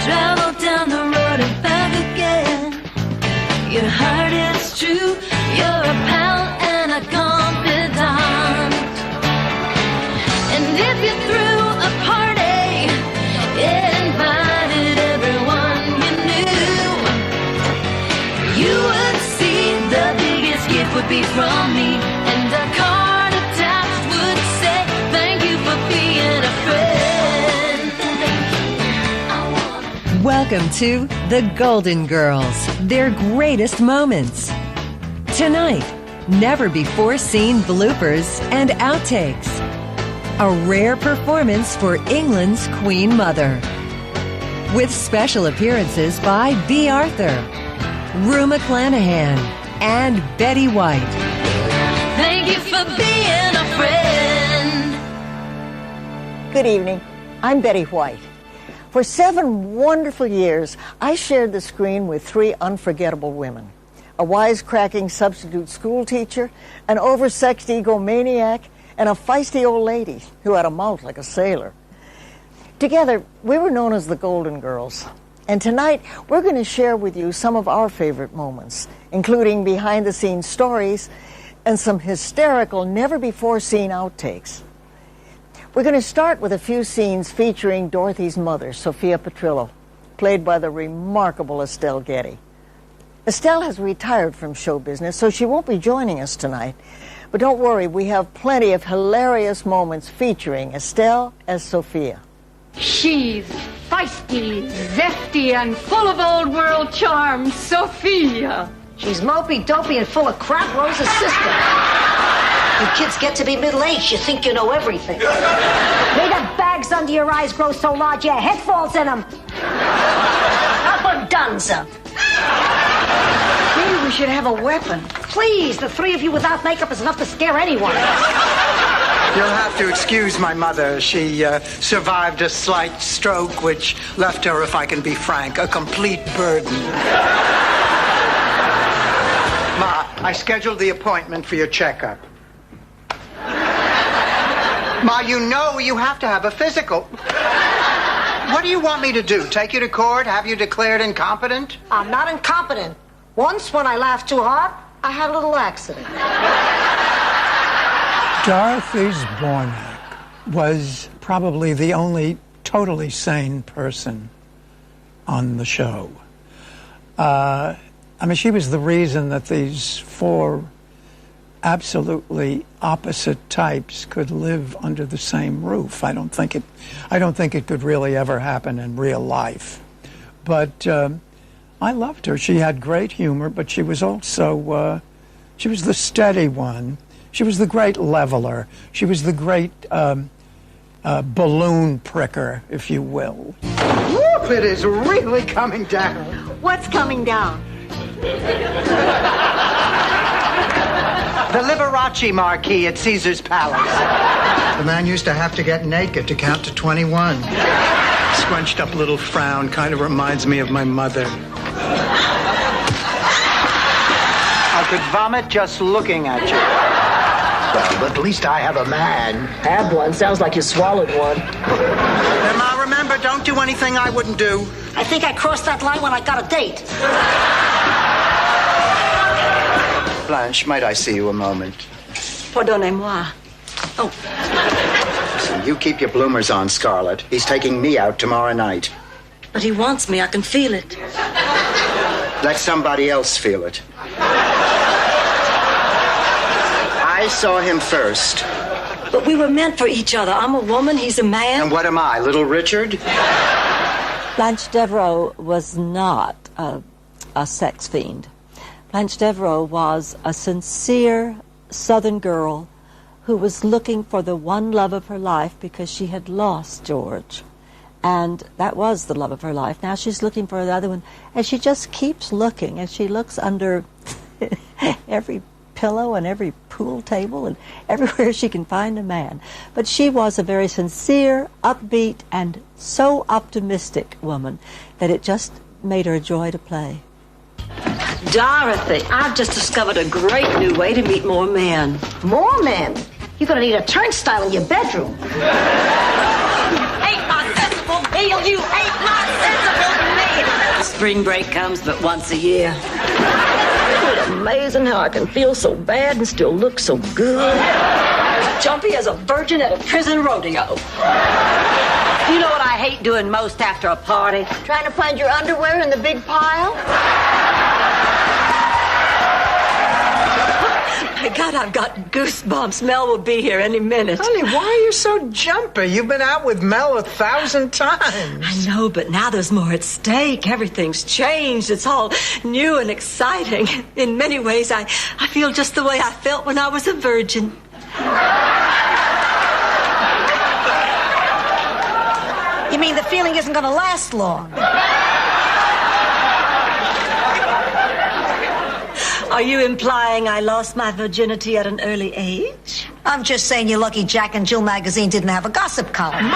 travel down the road and back again. Your heart is true, you're a pal and a confidant. And if you threw a party, invited everyone you knew, you would see the biggest gift would be from me, and a card attached would say, thank you for being a friend. Welcome to The Golden Girls, their greatest moments. Tonight, never-before-seen bloopers and outtakes. A rare performance for England's Queen Mother. With special appearances by Bea Arthur, Rue McClanahan, and Betty White. Thank you for being a friend. Good evening. I'm Betty White. For 7 wonderful years, I shared the screen with 3 unforgettable women. A wisecracking substitute school teacher, an oversexed egomaniac, and a feisty old lady who had a mouth like a sailor. Together, we were known as the Golden Girls. And tonight, we're going to share with you some of our favorite moments, including behind-the-scenes stories and some hysterical, never-before-seen outtakes. We're going to start with a few scenes featuring Dorothy's mother, Sophia Petrillo, played by the remarkable Estelle Getty. Estelle has retired from show business, so she won't be joining us tonight. But don't worry, we have plenty of hilarious moments featuring Estelle as Sophia. She's feisty, zesty, and full of old world charms, Sophia. She's mopey, dopey, and full of crap, Rosa's sister. You kids get to be middle-aged, you think you know everything. May the bags under your eyes grow so large your head falls in them. Abundanza. Maybe we should have a weapon. Please, the 3 of you without makeup is enough to scare anyone. You'll have to excuse my mother. She survived a slight stroke, which left her, if I can be frank, a complete burden. Ma, I scheduled the appointment for your checkup. Ma, you know you have to have a physical. What do you want me to do? Take you to court? Have you declared incompetent? I'm not incompetent. Once, when I laughed too hard, I had a little accident. Dorothy Zbornak was probably the only totally sane person on the show. I mean, she was the reason that these 4 absolutely opposite types could live under the same roof. I don't think it could really ever happen in real life. But I loved her. She had great humor, but she was also she was the steady one. She was the great leveler. She was the great balloon pricker, if you will. Whoop, it is really coming down. What's coming down? The Liberace marquee at Caesar's Palace. The man used to have to get naked to count to 21. Scrunched up little frown kind of reminds me of my mother. I could vomit just looking at you. Well, at least I have a man. Have one. Sounds like you swallowed one. And Ma, remember, don't do anything I wouldn't do. I think I crossed that line when I got a date. Blanche, might I see you a moment? Pardonnez-moi. Oh. Listen, you keep your bloomers on, Scarlett. He's taking me out tomorrow night. But he wants me. I can feel it. Let somebody else feel it. I saw him first. But we were meant for each other. I'm a woman. He's a man. And what am I, Little Richard? Blanche Devereaux was not a sex fiend. Blanche Devereaux was a sincere Southern girl who was looking for the one love of her life because she had lost George. And that was the love of her life. Now she's looking for the other one. And she just keeps looking. And she looks under every pillow and every pool table and everywhere she can find a man. But she was a very sincere, upbeat, and so optimistic woman that it just made her a joy to play. Dorothy, I've just discovered a great new way to meet more men. More men? You're going to need a turnstile in your bedroom. You ain't my sensible meal. You ain't my sensible Spring break comes but once a year. It's amazing how I can feel so bad and still look so good. As jumpy as a virgin at a prison rodeo. You know what I hate doing most after a party? Trying to find your underwear in the big pile? My God, I've got goosebumps. Mel will be here any minute. Honey, why are you so jumpy? You've been out with Mel 1,000 times. I know, but now there's more at stake. Everything's changed. It's all new and exciting. In many ways, I feel just the way I felt when I was a virgin. You mean the feeling isn't going to last long? Are you implying I lost my virginity at an early age? I'm just saying you're lucky Jack and Jill magazine didn't have a gossip column.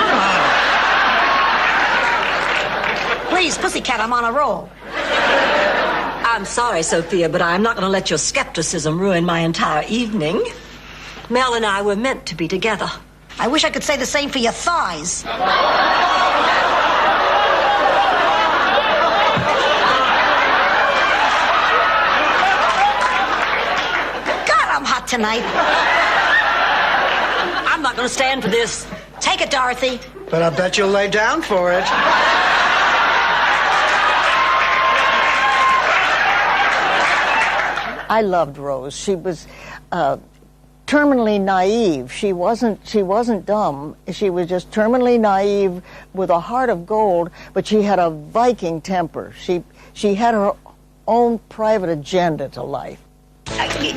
Please, Pussycat, I'm on a roll. I'm sorry, Sophia, but I'm not going to let your skepticism ruin my entire evening. Mel and I were meant to be together. I wish I could say the same for your thighs. Tonight. I'm not going to stand for this. Take it, Dorothy. But I bet you'll lay down for it. I loved Rose. She was terminally naive. She wasn't dumb. She was just terminally naive with a heart of gold, but she had a Viking temper. She had her own private agenda to life.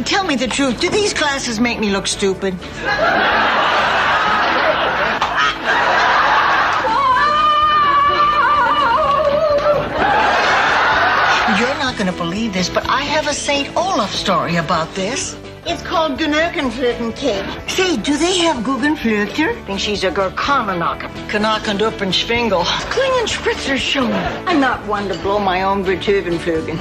Tell me the truth. Do these glasses make me look stupid? You're not going to believe this, but I have a St. Olaf story about this. It's called Guggenflöten cake. Say, do they have Guggenflöter? I think she's a Gerkanenacker. Knacken up and Schwingel. Klingen Spritzer schon. I'm not one to blow my own Beethovenflügel.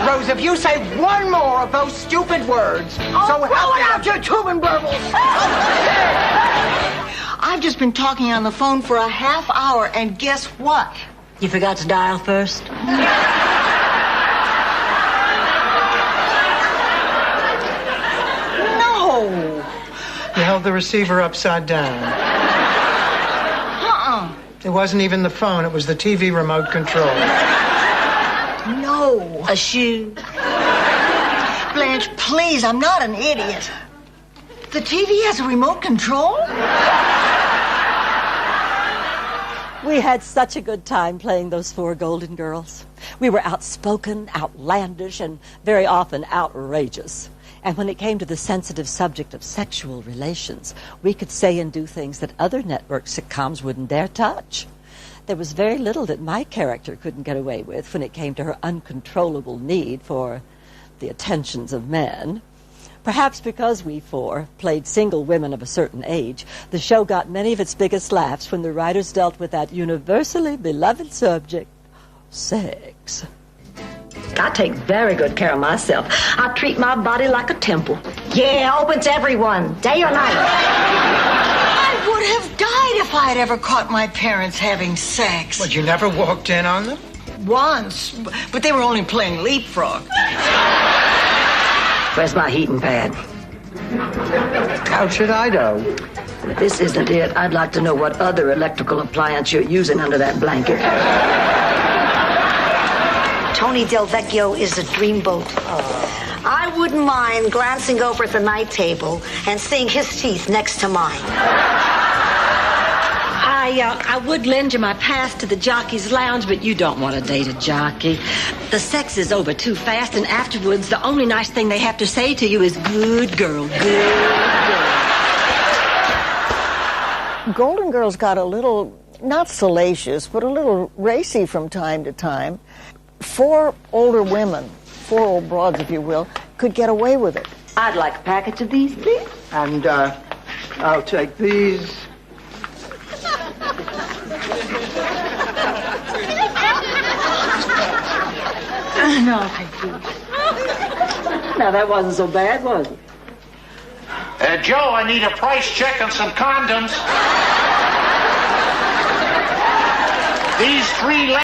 Rose, if you say one more of those stupid words, so blow it out your Tubenburbles. I've just been talking on the phone for a half hour, and guess what? You forgot to dial first? You held the receiver upside down. It wasn't even the phone, it was the TV remote control. No. A shoe? Blanche, please, I'm not an idiot. The TV has a remote control? We had such a good time playing those four Golden Girls. We were outspoken, outlandish, and very often outrageous. And when it came to the sensitive subject of sexual relations, we could say and do things that other network sitcoms wouldn't dare touch. There was very little that my character couldn't get away with when it came to her uncontrollable need for the attentions of men. Perhaps because we four played single women of a certain age, the show got many of its biggest laughs when the writers dealt with that universally beloved subject, sex. I take very good care of myself. I treat my body like a temple. Yeah, open to everyone, day or night. I would have died if I had ever caught my parents having sex. What, you never walked in on them? Once, but they were only playing leapfrog. Where's my heating pad? How should I know? If this isn't it, I'd like to know what other electrical appliance you're using under that blanket. Tony Del Vecchio is a dreamboat. I wouldn't mind glancing over at the night table and seeing his teeth next to mine. I would lend you my pass to the jockey's lounge, but you don't want to date a jockey. The sex is over too fast, and afterwards, the only nice thing they have to say to you is, good girl, good girl. Golden Girls got a little, not salacious, but a little racy from time to time. Four older women, four old broads, if you will, could get away with it. I'd like a package of these, please. And, I'll take these. No, thank you. Now, that wasn't so bad, was it? Joe, I need a price check on some condoms. These three